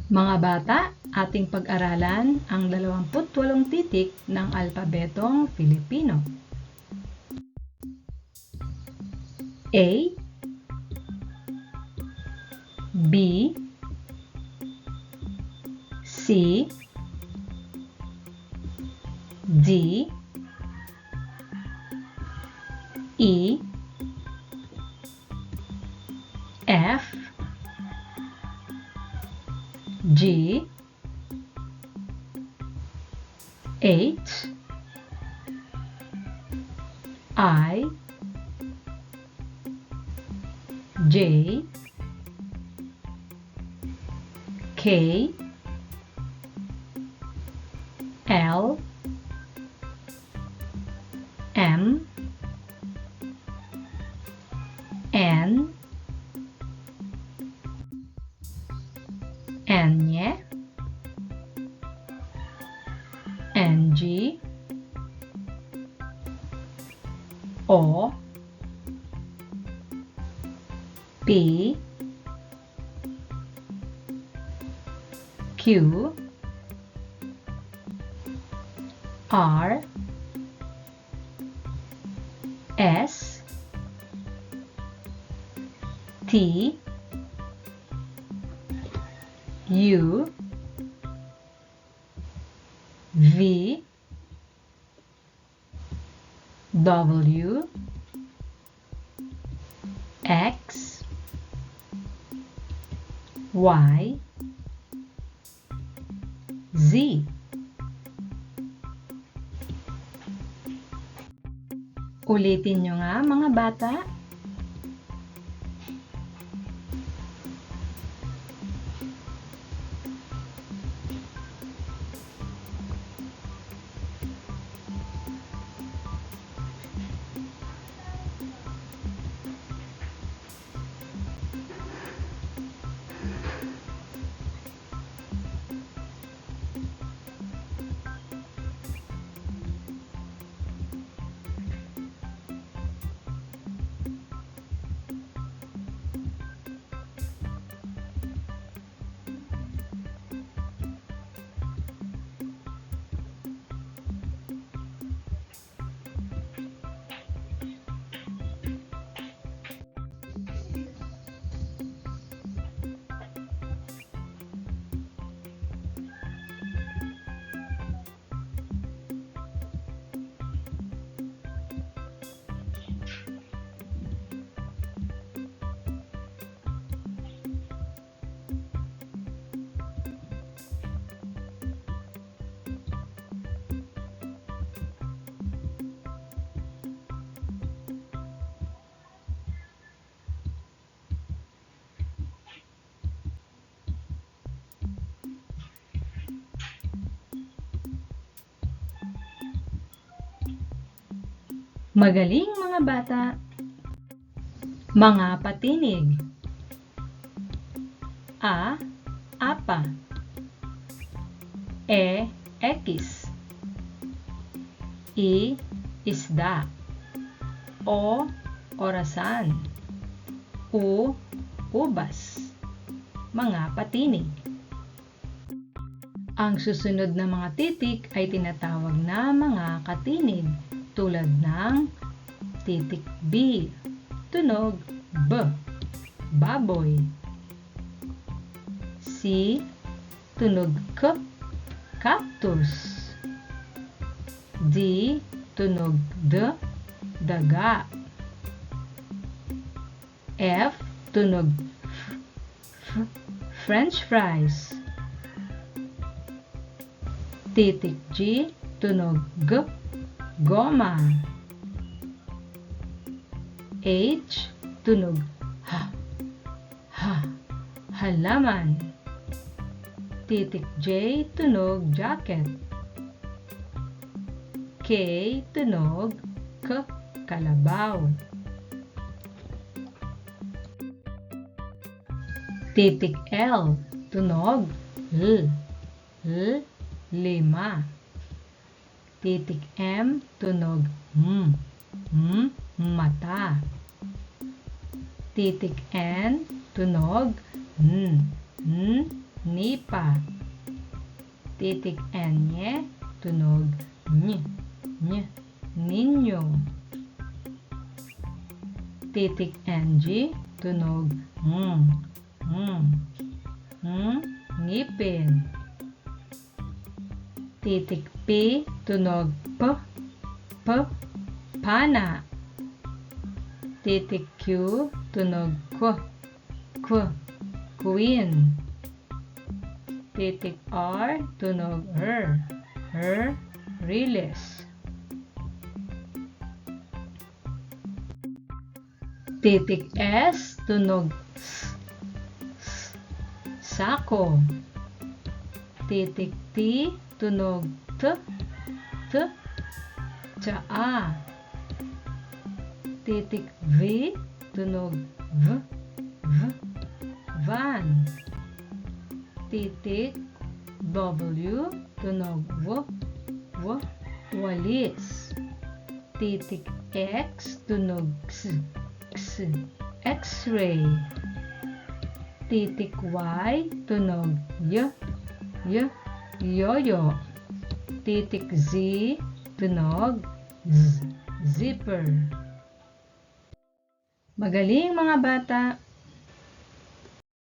Mga bata, ating pag-aralan ang 28 titik ng Alpabetong Filipino. A, B, C, D, E, F, G, H, I, J, K, L, M, N, N, NG, O, P, Q, R, S, T, U, V, W, X, Y, Z. Ulitin nyo nga mga bata. Magaling mga bata. Mga patinig. A, apa. E, ekis. I, isda. O, orasan. U, ubas. Mga patinig. Ang susunod na mga titik ay tinatawag na mga katinig. Tulad ng titik B, tunog B, baboy. C, tunog K, cactus. D, tunog D, daga. F, tunog F, French fries. Titik G, tunog G, goma. H, tunog H, halaman. Titik J, tunog jacket. K, tunog K, kalabaw. Titik L, tunog L, lima. Titik M, tunog mata. Titik N, tunog nipa. Titik N, tunog ny, ninyo. Titik NG, tunog ngipin. Titik P, tunog P, pana. Titik Q, tunog queen. Titik R, tunog riles. Titik S, tunog sako. Titik T, tunog tsaa. Titik V, tunog van. Titik W, tunog walis. Titik X, tunog x-ray. Titik Y, tunog yoyo. Titik Z, tunog zipper. Magaling mga bata!